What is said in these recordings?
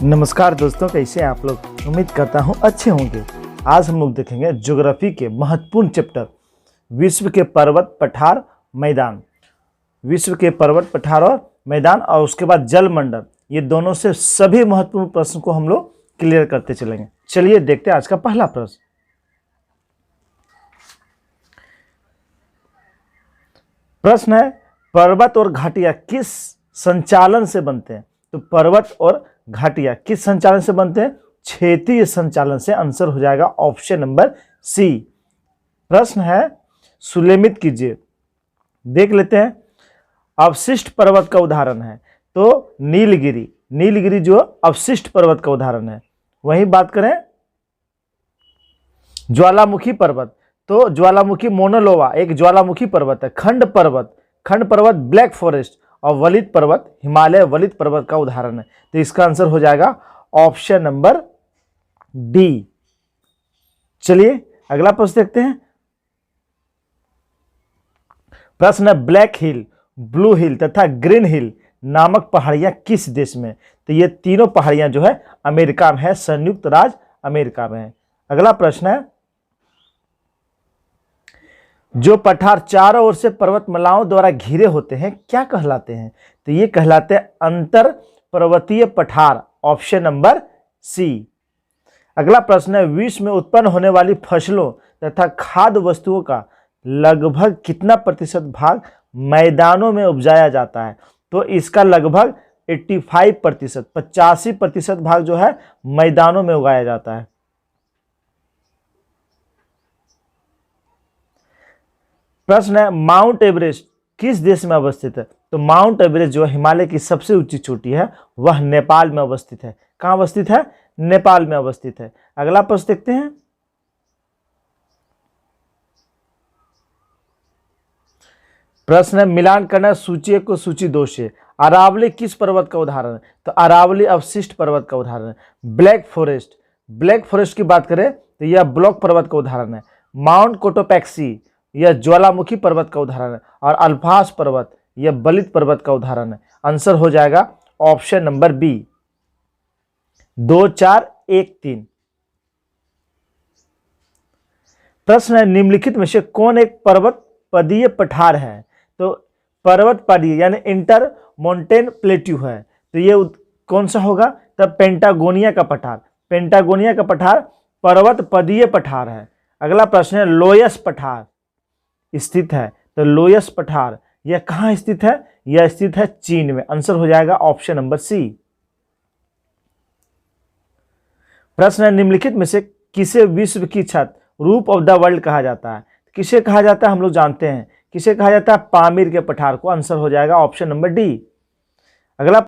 नमस्कार दोस्तों, कैसे हैं आप लोग। उम्मीद करता हूं अच्छे होंगे। आज हम लोग देखेंगे ज्योग्राफी के महत्वपूर्ण चैप्टर विश्व के पर्वत, पठार, मैदान। विश्व के पर्वत, पठार और मैदान और उसके बाद जलमंडल, ये दोनों से सभी महत्वपूर्ण प्रश्न को हम लोग क्लियर करते चलेंगे। चलिए देखते हैं आज का पहला प्रश्न। प्रश्न है, पर्वत और घाटियां किस संचालन से बनते हैं। तो पर्वत और घाटियां किस संचालन से बनते हैं? क्षेत्रीय संचालन से। आंसर हो जाएगा ऑप्शन नंबर सी। प्रश्न है, सुलेमित कीजिए। देख लेते हैं, अवशिष्ट पर्वत का उदाहरण है तो नीलगिरी। नीलगिरी जो अवशिष्ट पर्वत का उदाहरण है। वहीं बात करें ज्वालामुखी पर्वत, तो ज्वालामुखी मोनोलोवा एक ज्वालामुखी पर्वत है। खंड पर्वत ब्लैक फॉरेस्ट और वलित पर्वत हिमालय वलित पर्वत का उदाहरण है। तो इसका आंसर हो जाएगा ऑप्शन नंबर डी। चलिए अगला प्रश्न देखते हैं। प्रश्न है, ब्लैक हिल, ब्लू हिल तथा ग्रीन हिल नामक पहाड़ियां किस देश में? तो ये तीनों पहाड़ियां जो है अमेरिका में है, संयुक्त राज्य अमेरिका में है। अगला प्रश्न है, जो पठार चारों ओर से पर्वतमालाओं द्वारा घिरे होते हैं क्या कहलाते हैं? तो ये कहलाते हैं अंतर पर्वतीय पठार। Option number C. अगला प्रश्न है, विश्व में उत्पन्न होने वाली फसलों तथा खाद्य वस्तुओं का लगभग कितना प्रतिशत भाग मैदानों में उपजाया जाता है? तो इसका लगभग 85%, 85% भाग जो है मैदानों में उगाया जाता है। प्रश्न है, माउंट एवरेस्ट किस देश में अवस्थित है? तो माउंट एवरेस्ट जो हिमालय की सबसे ऊंची चोटी है वह नेपाल में अवस्थित है। कहां अवस्थित है? नेपाल में अवस्थित है। अगला प्रश्न देखते हैं। प्रश्न है, मिलान करना सूची 1 को सूची 2 से। अरावली किस पर्वत का उदाहरण है? तो अरावली अवशिष्ट पर्वत का उदाहरण है। ब्लैक फॉरेस्ट की बात करें तो यह ब्लॉक पर्वत का उदाहरण है। माउंट कोटोपैक्सी यह ज्वालामुखी पर्वत का उदाहरण है। और अल्पास पर्वत यह बलित पर्वत का उदाहरण है। आंसर हो जाएगा ऑप्शन नंबर बी। 2, 4, 1, 3। प्रश्न है, निम्नलिखित में से कौन एक पर्वत पदीय पठार है? तो पर्वत पदीय यानी इंटर माउंटेन प्लेट्यू है। तो ये कौन सा होगा? तब पेंटागोनिया का पठार पर्वत पदीय पठार है। अगला प्रश्न है, लोयस पठार स्थित है। तो लोयस पठार यह कहां स्थित है? यह स्थित है चीन में। आंसर हो जाएगा ऑप्शन नंबर सी। प्रश्न है, निम्नलिखित में से किसे विश्व की छत रूफ ऑफ द वर्ल्ड कहा जाता है? किसे कहा जाता है हम लोग जानते हैं। किसे कहा जाता है? पामीर के पठार को। आंसर हो जाएगा ऑप्शन नंबर डी। अगला,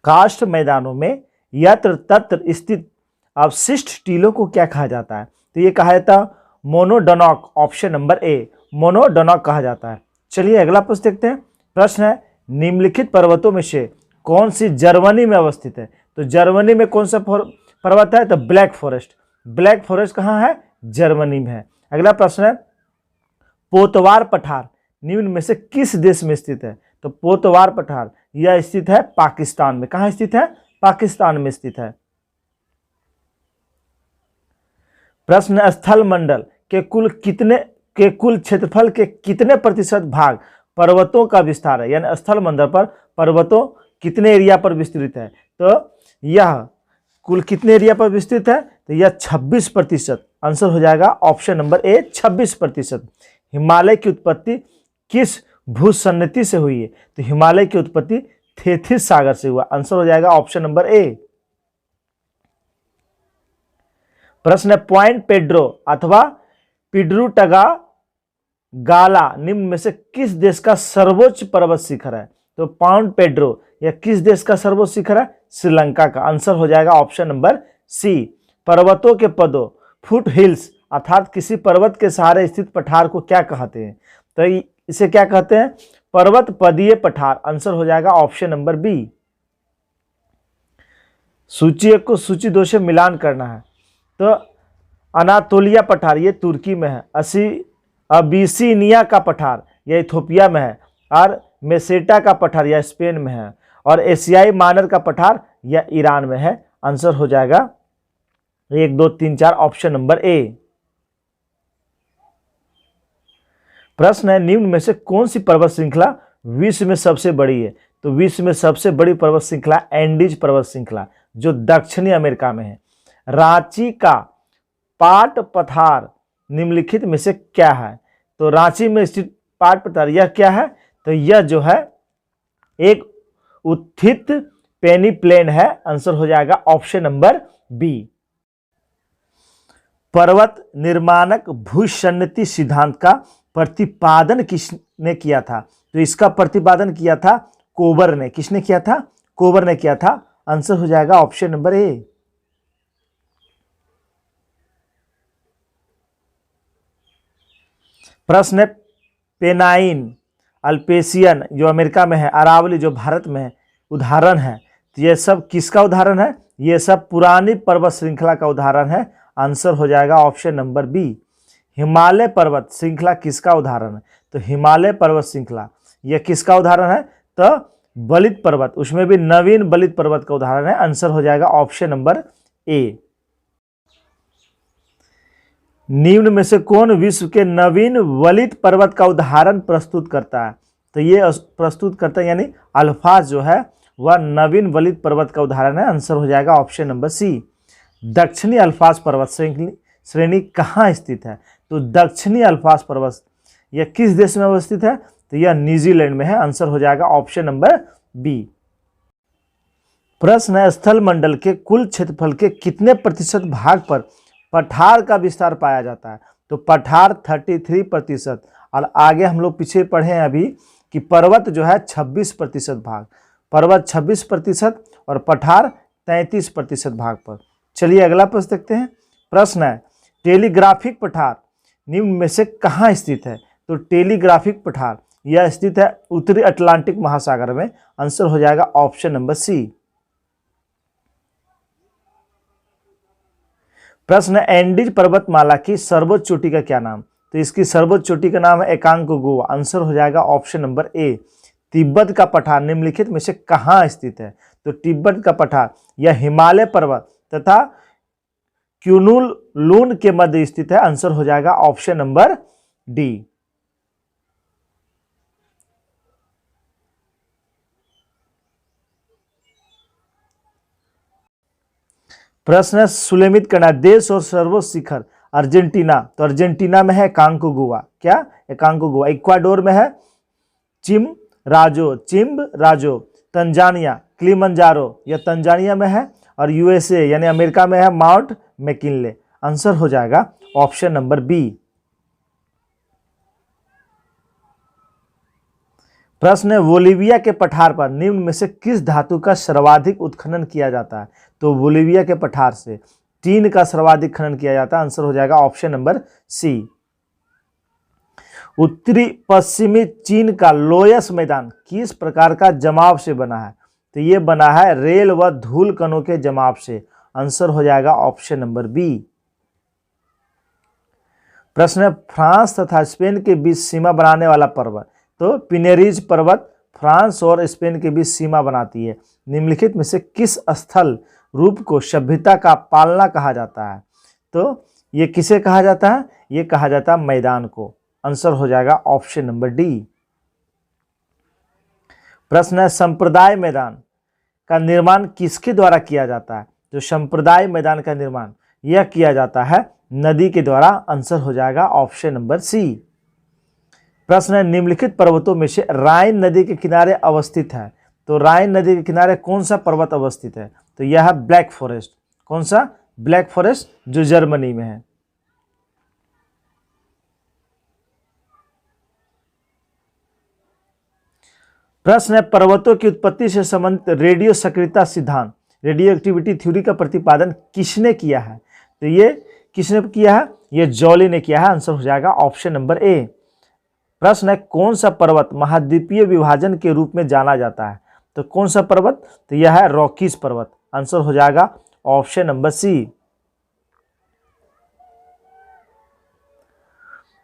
काष्ठ मैदानों में यत्र तत्र स्थित अवशिष्ट टीलों को क्या कहा जाता है? तो ये कहा जाता है मोनोडोनॉक। ऑप्शन नंबर ए, मोनोडोनॉक कहा जाता है। चलिए अगला प्रश्न देखते हैं। प्रश्न है, निम्नलिखित पर्वतों में से कौन सी जर्मनी में अवस्थित है? तो जर्मनी में कौन सा पर्वत है? तो ब्लैक फॉरेस्ट कहाँ है? जर्मनी में है। अगला प्रश्न है, पोतवार पठार निम्न में से किस देश में स्थित है? तो पोतवार पठार यह स्थित है पाकिस्तान में। कहाँ स्थित है? पाकिस्तान में स्थित है। प्रश्न, स्थल मंडल के कुल क्षेत्रफल के कितने प्रतिशत भाग पर्वतों का विस्तार है? यानी स्थल मंडल पर पर्वतों कितने एरिया पर विस्तृत है? तो यह कुल कितने एरिया पर विस्तृत है? तो यह 26%। आंसर हो जाएगा ऑप्शन नंबर ए, 26%। हिमालय की उत्पत्ति किस भूसन्निधि से हुई है? तो हिमालय की उत्पत्ति थेथिस सागर से हुआ। आंसर हो जाएगा ऑप्शन नंबर ए। प्रश्न है, पॉइंट पेड्रो अथवा पिड्रुटगा गाला निम्न में से किस देश का सर्वोच्च पर्वत शिखर है? तो पॉइंट पेड्रो यह किस देश का सर्वोच्च शिखर है? श्रीलंका का। आंसर हो जाएगा ऑप्शन नंबर सी। पर्वतों के पदों फुट हिल्स अर्थात किसी पर्वत के सहारे स्थित पठार को क्या कहते हैं? तो इसे क्या कहते हैं? पर्वत पदीय पठार। आंसर हो जाएगा ऑप्शन नंबर बी। सूची 1 को सूची 2 से मिलान करना है। तो अनातोलिया पठार ये तुर्की में है। अबिसिनिया का पठार यह इथोपिया में है। और मेसेटा का पठार यह स्पेन में है। और एशियाई मानर का पठार यह ईरान में है। आंसर हो जाएगा 1 2 3 4 ऑप्शन नंबर ए। प्रश्न है निम्न में से कौन सी पर्वत श्रृंखला विश्व में सबसे बड़ी है? तो विश्व में सबसे बड़ी पर्वत श्रृंखला एंडीज पर्वत श्रृंखला जो दक्षिणी अमेरिका में है। रांची का पाट पठार निम्नलिखित में से क्या है? तो रांची में स्थित पाट पठार यह क्या है? तो यह जो है एक उत्थित पेनी प्लेन है। आंसर हो जाएगा ऑप्शन नंबर बी। पर्वत निर्माणक भूसन्निधि सिद्धांत का प्रतिपादन किसने किया था? तो इसका प्रतिपादन किया था कोबर ने। किसने किया था? कोबर ने किया था। आंसर हो जाएगा ऑप्शन नंबर ए। प्रश्न है पेनाइन अल्पेशियन जो अमेरिका में है, अरावली जो भारत में है, उदाहरण है। तो ये सब किसका उदाहरण है? ये सब पुरानी पर्वत श्रृंखला का उदाहरण है। आंसर हो जाएगा ऑप्शन नंबर बी। हिमालय पर्वत श्रृंखला किसका उदाहरण है? तो हिमालय पर्वत श्रृंखला यह किसका उदाहरण है? तो बलित पर्वत, उसमें भी नवीन बलित पर्वत का उदाहरण है। आंसर हो जाएगा ऑप्शन नंबर ए। निम्न में से कौन विश्व के नवीन वलित पर्वत का उदाहरण प्रस्तुत करता है? तो ये प्रस्तुत करता है यानी अल्फाज जो है वह नवीन वलित पर्वत का उदाहरण है। आंसर हो जाएगा ऑप्शन नंबर सी। दक्षिणी अल्फाज पर्वत श्रेणी कहाँ स्थित है? तो दक्षिणी अल्फाज पर्वत यह किस देश में अवस्थित है? तो यह न्यूजीलैंड में है। आंसर हो जाएगा ऑप्शन नंबर बी। प्रश्न है स्थल मंडल के कुल क्षेत्रफल के कितने प्रतिशत भाग पर पठार का विस्तार पाया जाता है? तो पठार 33%। और आगे हम लोग पीछे पढ़े हैं अभी कि पर्वत जो है 26% भाग, पर्वत 26% और पठार 33% भाग पर। चलिए अगला प्रश्न देखते हैं। प्रश्न है टेलीग्राफिक पठार निम्न में से कहाँ स्थित है? तो टेलीग्राफिक पठार यह स्थित है उत्तरी अटलांटिक महासागर में। आंसर हो जाएगा ऑप्शन नंबर सी। प्रश्न एंडीज पर्वतमाला की सर्वोच्च चोटी का क्या नाम? तो इसकी सर्वोच्च चोटी का नाम है एकांकोगुआ। आंसर हो जाएगा ऑप्शन नंबर ए। तिब्बत का पठार निम्नलिखित में से कहाँ स्थित है? तो तिब्बत का पठार यह हिमालय पर्वत तथा क्यूनुल लून के मध्य स्थित है। आंसर हो जाएगा ऑप्शन नंबर डी। प्रश्न सुलेमित करना देश और सर्वोच्च शिखर अर्जेंटीना। तो अर्जेंटीना में है एकांकोगुआ। क्या? एकांकोगुआ। इक्वाडोर में है चिम्बराजो। तंजानिया किलिमंजारो यह तंजानिया में है। और यूएसए यानी अमेरिका में है माउंट मैकिनले। आंसर हो जाएगा ऑप्शन नंबर बी। प्रश्न है बोलिविया के पठार पर निम्न में से किस धातु का सर्वाधिक उत्खनन किया जाता है? तो बोलिविया के पठार से टीन का सर्वाधिक खनन किया जाता है। आंसर हो जाएगा ऑप्शन नंबर सी। उत्तरी पश्चिमी चीन का लोयस मैदान किस प्रकार का जमाव से बना है? तो ये बना है रेल व धूल कणों के जमाव से। आंसर हो जाएगा ऑप्शन नंबर बी। प्रश्न है फ्रांस तथा स्पेन के बीच सीमा बनाने वाला पर्वत। तो पिनेरीज पर्वत फ्रांस और स्पेन के बीच सीमा बनाती है। निम्नलिखित में से किस स्थल रूप को सभ्यता का पालना कहा जाता है? तो ये किसे कहा जाता है? ये कहा जाता है मैदान को। आंसर हो जाएगा ऑप्शन नंबर डी। प्रश्न है संप्रदाय मैदान का निर्माण किसके द्वारा किया जाता है? जो संप्रदाय मैदान का निर्माण यह किया जाता है नदी के द्वारा। आंसर हो जाएगा ऑप्शन नंबर सी। प्रश्न है निम्नलिखित पर्वतों में से राइन नदी के किनारे अवस्थित है। तो राइन नदी के किनारे कौन सा पर्वत अवस्थित है? तो यह है ब्लैक फॉरेस्ट। कौन सा? ब्लैक फॉरेस्ट जो जर्मनी में है। प्रश्न है पर्वतों की उत्पत्ति से संबंधित रेडियो सक्रियता सिद्धांत रेडियो एक्टिविटी थ्योरी का प्रतिपादन किसने किया है? तो ये किसने किया है? ये जॉली ने किया है। आंसर हो जाएगा ऑप्शन नंबर ए। प्रश्न है कौन सा पर्वत महाद्वीपीय विभाजन के रूप में जाना जाता है? तो कौन सा पर्वत? तो यह है रॉकीज पर्वत। आंसर हो जाएगा ऑप्शन नंबर सी।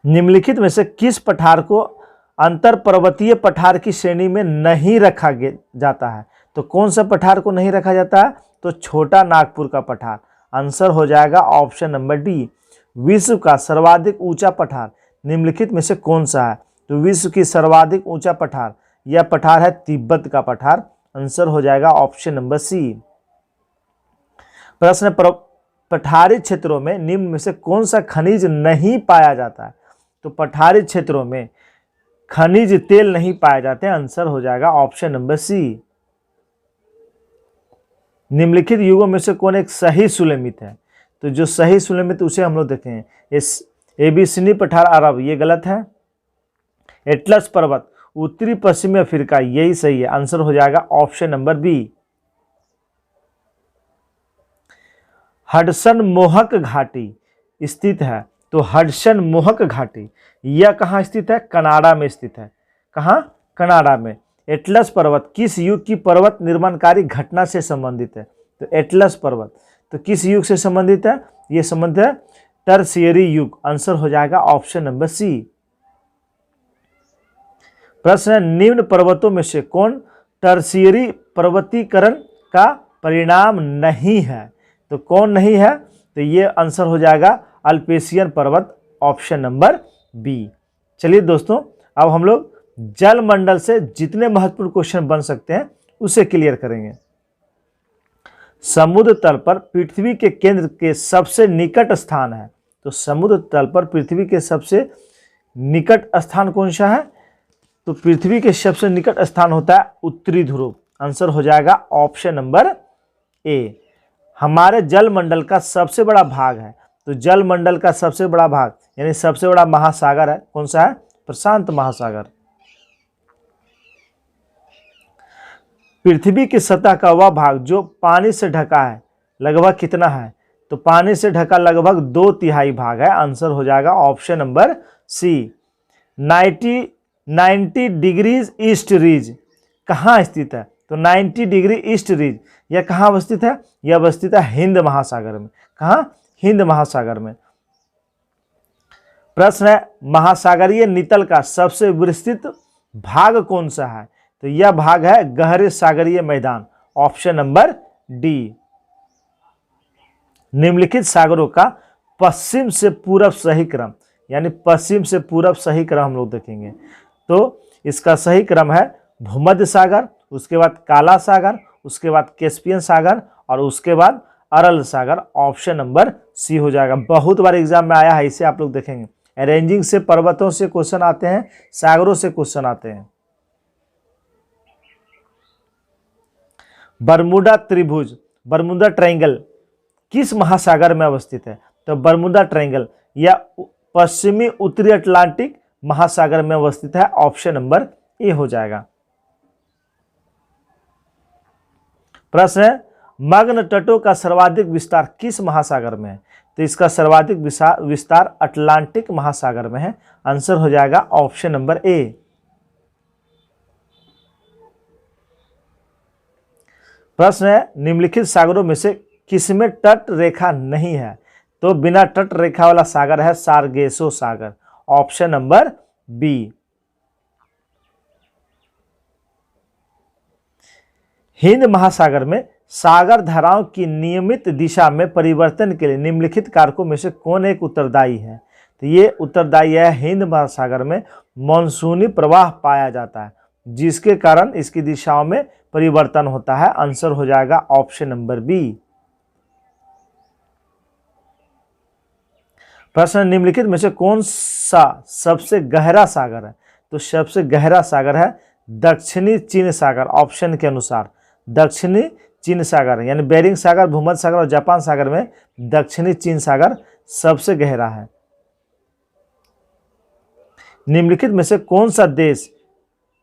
निम्नलिखित में से किस पठार को अंतर पर्वतीय पठार की श्रेणी में नहीं रखा जाता है? तो कौन सा पठार को नहीं रखा जाता है? तो छोटा नागपुर का पठार। आंसर हो जाएगा ऑप्शन नंबर डी। विश्व का सर्वाधिक ऊंचा पठार निम्नलिखित में से कौन सा है? तो विश्व की सर्वाधिक ऊंचा पठार, यह पठार है तिब्बत का पठार। आंसर हो जाएगा ऑप्शन नंबर सी। प्रश्न, पठारी क्षेत्रों में निम्न में से कौन सा खनिज नहीं पाया जाता है? तो पठारी क्षेत्रों में खनिज तेल नहीं पाए जाते। आंसर हो जाएगा ऑप्शन नंबर सी। निम्नलिखित युगों में से कौन एक सही सुलेमित है? तो जो सही सुलेमित उसे हम लोग देखें। इस एबीसिनी पठार अरब, ये गलत है। एटलस पर्वत उत्तरी पश्चिमी अफ्रीका, यही सही है। आंसर हो जाएगा ऑप्शन नंबर बी। हडसन मोहक घाटी स्थित है। तो हडसन मोहक घाटी यह कहाँ स्थित है? कनाडा में स्थित है। कहाँ? कनाडा में। एटलस पर्वत किस युग की पर्वत निर्माणकारी घटना से संबंधित है? तो एटलस पर्वत तो किस युग से संबंधित है? ये संबंधित है टर्शियरी युग। आंसर हो जाएगा ऑप्शन नंबर सी। प्रश्न, निम्न पर्वतों में से कौन टर्शियरी पर्वतीकरण का परिणाम नहीं है? तो कौन नहीं है? तो ये आंसर हो जाएगा अल्पेशियन पर्वत, ऑप्शन नंबर बी। चलिए दोस्तों, अब हम लोग जलमंडल से जितने महत्वपूर्ण क्वेश्चन बन सकते हैं उसे क्लियर करेंगे। समुद्र तल पर पृथ्वी के केंद्र के सबसे निकट स्थान है। तो समुद्र तल पर पृथ्वी के सबसे निकट स्थान कौन सा है? तो पृथ्वी के सबसे निकट स्थान होता है उत्तरी ध्रुव। आंसर हो जाएगा ऑप्शन नंबर ए। हमारे जलमंडल का सबसे बड़ा भाग है। तो जलमंडल का सबसे बड़ा भाग यानी सबसे बड़ा महासागर है, कौन सा है? प्रशांत महासागर। पृथ्वी की सतह का वह भाग जो पानी से ढका है लगभग कितना है? तो पानी से ढका लगभग 2/3 भाग है। आंसर हो जाएगा option number C. 90 degrees east ridge कहाँ स्थित है? तो 90 डिग्री ईस्ट रीज यह कहाँ अवस्थित है? यह अवस्थित है हिंद महासागर में। कहाँ? हिंद महासागर में। प्रश्न है, महासागरीय नितल का सबसे विस्तृत भाग कौन सा है? तो यह भाग है गहरे सागरीय मैदान, ऑप्शन नंबर डी। निम्नलिखित सागरों का पश्चिम से पूरब सही क्रम, यानी पश्चिम से पूरब सही क्रम हम लोग देखेंगे। तो इसका सही क्रम है भूमध्य सागर, उसके बाद काला सागर, उसके बाद कैस्पियन सागर और उसके बाद अरल सागर। ऑप्शन नंबर सी हो जाएगा। बहुत बार एग्जाम में आया है, इसे आप लोग देखेंगे। अरेंजिंग से पर्वतों से क्वेश्चन आते हैं, सागरों से क्वेश्चन आते हैं। बरमूडा त्रिभुज, बरमूडा ट्रायंगल किस महासागर में अवस्थित है? तो बरमूडा ट्रायंगल या पश्चिमी उत्तरी अटलांटिक महासागर में अवस्थित है। ऑप्शन नंबर ए हो जाएगा। प्रश्न है, मग्न तटों का सर्वाधिक विस्तार किस महासागर में है? तो इसका सर्वाधिक विस्तार अटलांटिक महासागर में है। आंसर हो जाएगा ऑप्शन नंबर ए। प्रश्न है, निम्नलिखित सागरों में से किसमें तट रेखा नहीं है? तो बिना तट रेखा वाला सागर है सार्गेसो सागर। Option number B. हिंद महासागर में सागर धाराओं की नियमित दिशा में परिवर्तन के लिए निम्नलिखित कारकों में से कौन एक उत्तरदायी है? तो ये उत्तरदायी है हिंद महासागर में मानसूनी प्रवाह पाया जाता है, जिसके कारण इसकी दिशाओं में परिवर्तन होता है। आंसर हो जाएगा ऑप्शन नंबर बी। प्रश्न, निम्नलिखित में से कौन सा सबसे गहरा सागर है? तो सबसे गहरा सागर है दक्षिणी चीन सागर। ऑप्शन के अनुसार दक्षिणी चीन सागर यानी बेरिंग सागर, भूमध्य सागर और जापान सागर में दक्षिणी चीन सागर सबसे गहरा है। निम्नलिखित में से कौन सा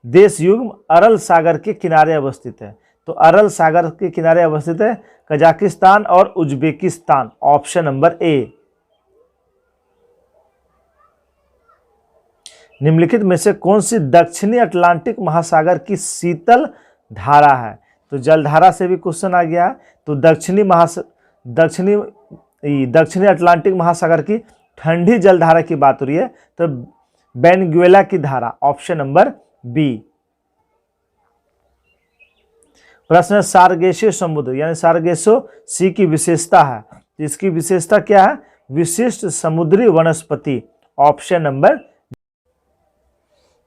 देश युग्म अरल सागर के किनारे अवस्थित है? तो अरल सागर के किनारे अवस्थित है कजाकिस्तान और उज्बेकिस्तान। ऑप्शन नंबर ए। निम्नलिखित में से कौन सी दक्षिणी अटलांटिक महासागर की शीतल धारा है? तो जलधारा से भी क्वेश्चन आ गया। तो दक्षिणी अटलांटिक महासागर की ठंडी जलधारा की बात हो रही है, तो बेनगुएला की धारा। Option number B. प्रश्न है सारगेशियो समुद्र यानी सारगेसो सी की विशेषता है, इसकी विशेषता क्या है? विशिष्ट समुद्री वनस्पति। ऑप्शन नंबर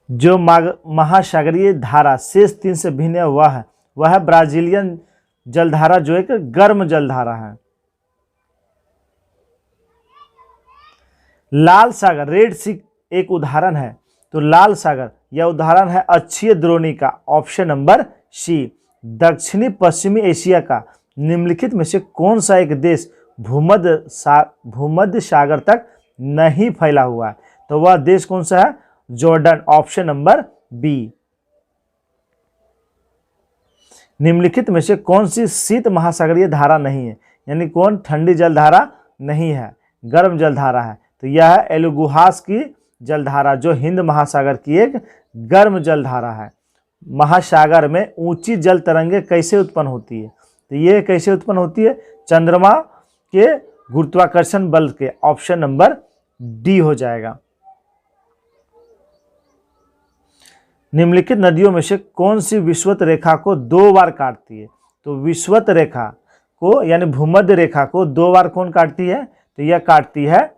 जो महासागरीय धारा शेष 3 से भिन्न है वह है ब्राजीलियन जलधारा जो एक गर्म जलधारा है। लाल सागर रेड सी एक उदाहरण है, तो लाल सागर यह उदाहरण है अक्षीय द्रोणी का। Option number C. दक्षिणी पश्चिमी एशिया का निम्नलिखित में से कौन सा एक देश भूमध्य सागर तक नहीं फैला हुआ है? तो वह देश कौन सा है? जॉर्डन। Option number B. निम्नलिखित में से कौन सी शीत महासागरीय धारा नहीं है, यानी कौन ठंडी जलधारा नहीं है, गर्म जलधारा है? तो यह है एलुगुहास की जलधारा जो हिंद महासागर की एक गर्म जलधारा है। महासागर में ऊंची जल तरंगे कैसे उत्पन्न होती है? तो ये कैसे उत्पन्न होती है? चंद्रमा के गुरुत्वाकर्षण बल के। ऑप्शन नंबर डी हो जाएगा। निम्नलिखित नदियों में से कौन सी विषुवत रेखा को 2 बार काटती है? तो विषुवत रेखा को यानी भूमध्य रेखा को 2 बार कौन काटती है? तो यह काटती है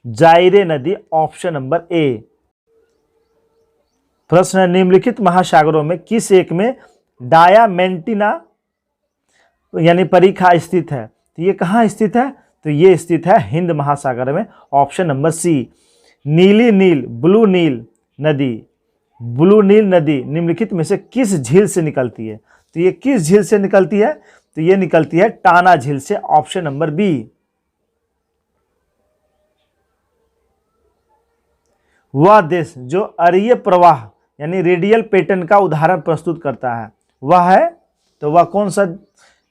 जायरे नदी। ऑप्शन नंबर ए। प्रश्न है निम्नलिखित महासागरों में किस एक में डायामेंटिना यानी परिखा स्थित है? तो ये कहाँ स्थित है? तो ये स्थित है हिंद महासागर में। Option number C. नीली नील ब्लू नील नदी निम्नलिखित में से किस झील से निकलती है? तो ये किस झील से निकलती है? तो ये निकलती है टाना झील से। Option number B. वह देश जो अरीय प्रवाह यानी रेडियल पैटर्न का उदाहरण प्रस्तुत करता है वह है, तो वह कौन सा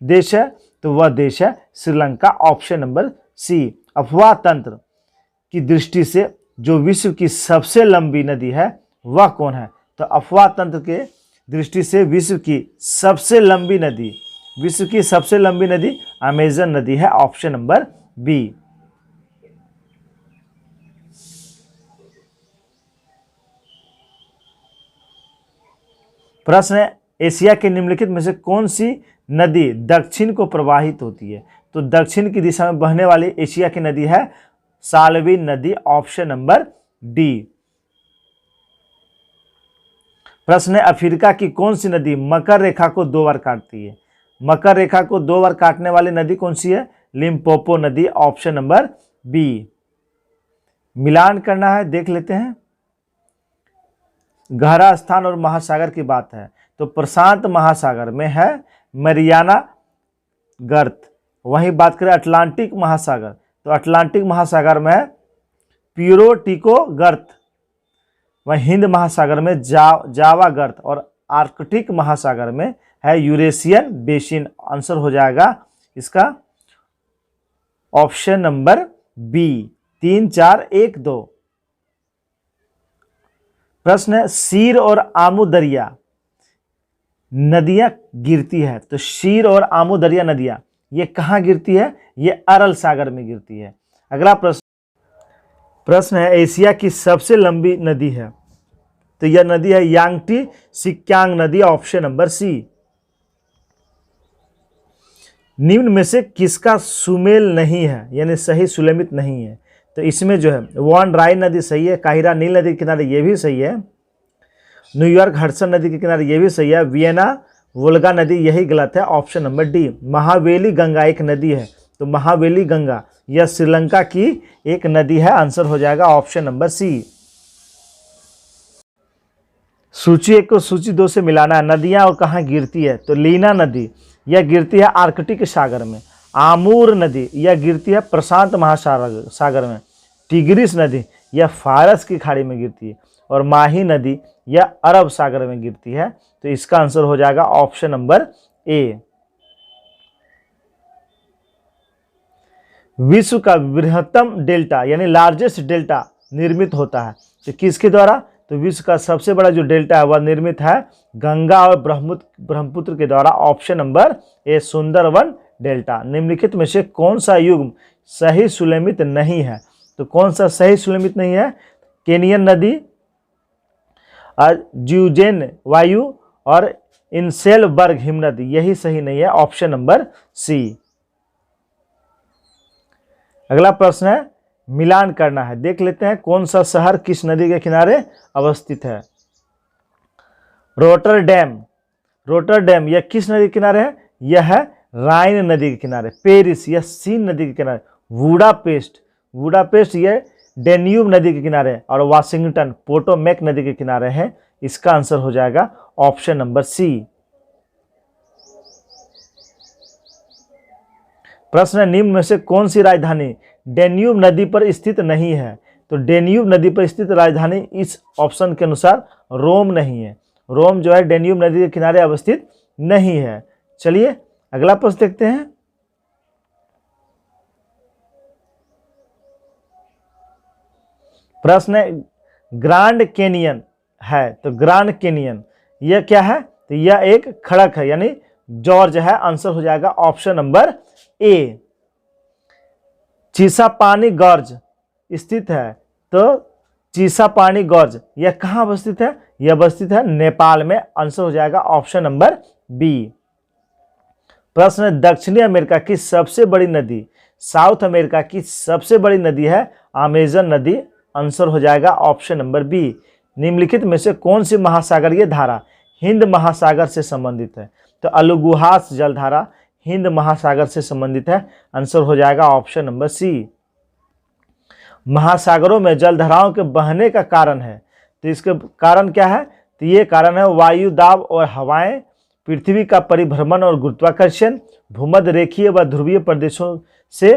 देश है? तो वह देश है श्रीलंका। ऑप्शन नंबर सी। अफवाह तंत्र की दृष्टि से जो विश्व की सबसे लंबी नदी है वह कौन है? तो अफवाह तंत्र के दृष्टि से विश्व की सबसे लंबी नदी अमेजन नदी है। Option number B. प्रश्न है एशिया के निम्नलिखित में से कौन सी नदी दक्षिण को प्रवाहित होती है? तो दक्षिण की दिशा में बहने वाली एशिया की नदी है साल्विन नदी। Option number D. प्रश्न है अफ्रीका की कौन सी नदी मकर रेखा को 2 बार काटती है? मकर रेखा को 2 बार काटने वाली नदी कौन सी है? लिम्पोपो नदी। Option number B. मिलान करना है, देख लेते हैं। गहरा स्थान और महासागर की बात है तो प्रशांत महासागर में है मरियाना गर्त। वहीं बात करें अटलांटिक महासागर तो अटलांटिक महासागर में है प्यूरोटिको गर्त। वहीं हिंद महासागर में जावा गर्त और आर्कटिक महासागर में है यूरेशियन बेसिन। आंसर हो जाएगा इसका ऑप्शन नंबर बी 3 4 1 2। प्रश्न है शीर और आमू दरिया नदियां गिरती है तो शीर और आमू दरिया नदियां ये कहाँ गिरती है? ये अरल सागर में गिरती है। अगला प्रश्न है एशिया की सबसे लंबी नदी है तो यह नदी है यांगटी सिक्यांग नदी। Option number C. निम्न में से किसका सुमेल नहीं है यानी सही सुलेमित नहीं है? तो इसमें जो है वॉन राइन नदी सही है, काहिरा नील नदी के किनारे ये भी सही है, न्यूयॉर्क हडसन नदी के किनारे ये भी सही है, वियना वोल्गा नदी यही गलत है। Option number D. Mahaweli Ganga एक नदी है तो महावेली गंगा यह श्रीलंका की एक नदी है। आंसर हो जाएगा ऑप्शन नंबर सी। सूची 1 को सूची 2 से मिलाना है। नदियां और कहाँ गिरती है? तो लीना नदी यह गिरती है आर्कटिक सागर में। आमूर नदी यह गिरती है प्रशांत महासागर में। टिग्रिस नदी यह फारस की खाड़ी में गिरती है और माही नदी यह अरब सागर में गिरती है। तो इसका आंसर हो जाएगा ऑप्शन नंबर ए। विश्व का बृहत्तम डेल्टा यानी लार्जेस्ट डेल्टा निर्मित होता है तो किसके द्वारा? तो विश्व का सबसे बड़ा जो डेल्टा है वह निर्मित है गंगा और ब्रह्मपुत्र के द्वारा। Option number A Sundarban delta. निम्नलिखित में से कौन सा युग्म सही सुलेमित नहीं है? तो कौन सा सही सुलेमित नहीं है? केनियन नदी, ज्यूजेन वायु और इंसेलबर्ग हिमनद, यही सही नहीं है, ऑप्शन नंबर सी। अगला प्रश्न है मिलान करना है। देख लेते हैं कौन सा शहर किस नदी के किनारे अवस्थित है। रोटरडैम, रोटरडैम यह किस नदी के किनारे है? यह है राइन नदी के किनारे। पेरिस यह सीन नदी के किनारे। वुडापेस्ट, वुडापेस्ट यह डेन्यूब नदी के किनारे है। और वाशिंगटन पोटोमेक नदी के किनारे है। इसका आंसर हो जाएगा ऑप्शन नंबर सी। प्रश्न है निम्न में से कौन सी राजधानी डेन्यूब नदी पर स्थित नहीं है? तो डेन्यूब नदी पर स्थित राजधानी इस ऑप्शन के अनुसार रोम नहीं है। रोम जो है डेन्यूब नदी के किनारे अवस्थित नहीं है। चलिए अगला प्रश्न देखते हैं। प्रश्न है ग्रांड कैनियन है, तो ग्रांड कैनियन यह क्या है? तो यह एक खड़क है, यानी जॉर्ज है। आंसर हो जाएगा ऑप्शन नंबर ए। चीसापानी गोर्ज स्थित है, तो चीसापानी गोर्ज यह कहाँ अवस्थित है? यह अवस्थित है नेपाल में। आंसर हो जाएगा ऑप्शन नंबर बी। प्रश्न है दक्षिणी अमेरिका की सबसे बड़ी नदी, साउथ अमेरिका की सबसे बड़ी नदी है अमेजन नदी। आंसर हो जाएगा ऑप्शन नंबर बी। निम्नलिखित में से कौन सी महासागरीय धारा हिंद महासागर से संबंधित है? तो अलुगुहास जलधारा हिंद महासागर से संबंधित है। आंसर हो जाएगा ऑप्शन नंबर सी। महासागरों में जलधाराओं के बहने का कारण है, तो इसके कारण क्या है? तो ये कारण है वायु दाब और हवाएं, पृथ्वी का परिभ्रमण और गुरुत्वाकर्षण, भूमध्य रेखीय व ध्रुवीय प्रदेशों से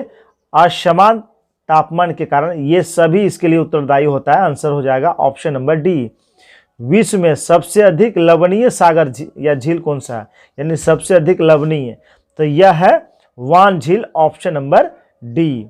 असमान तापमान के कारण, ये सभी इसके लिए उत्तरदायी होता है। आंसर हो जाएगा ऑप्शन नंबर डी। विश्व में सबसे अधिक लवणीय सागर या झील कौन सा है? यानी सबसे अधिक लवणीय, तो यह है वान झील। Option number D.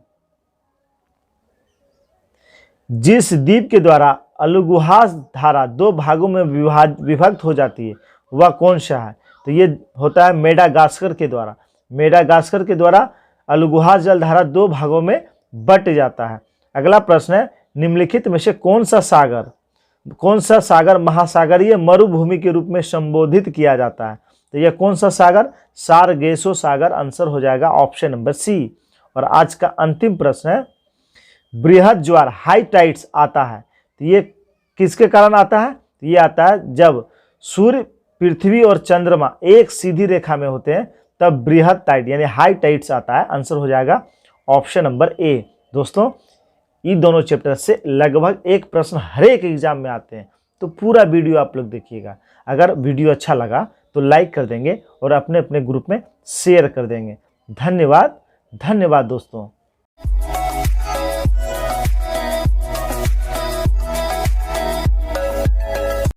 जिस द्वीप के द्वारा अलुगुहास धारा दो भागों में विभक्त हो जाती है वह कौन सा है? तो ये होता है मेडागास्कर के द्वारा। मेडागास्कर के द्वारा अलुगुहास जलधारा दो भागों में बट जाता है। अगला प्रश्न है निम्नलिखित में से कौन सा सागर महासागरीय मरुभूमि के रूप में संबोधित किया जाता है? तो यह कौन सा सागर? सारगेसो सागर। आंसर हो जाएगा ऑप्शन नंबर सी। और आज का अंतिम प्रश्न है बृहद ज्वार हाई टाइड्स आता है, तो ये किसके कारण आता है? तो ये आता है जब सूर्य, पृथ्वी और चंद्रमा एक सीधी रेखा में होते हैं, तब बृहद टाइड यानी हाई टाइड्स आता है। आंसर हो जाएगा ऑप्शन नंबर ए। दोस्तों इन दोनों चैप्टर से लगभग एक प्रश्न हर एक एग्जाम में आते हैं, तो पूरा वीडियो आप लोग देखिएगा। अगर वीडियो अच्छा लगा तो लाइक कर देंगे और अपने अपने ग्रुप में शेयर कर देंगे। धन्यवाद, धन्यवाद दोस्तों।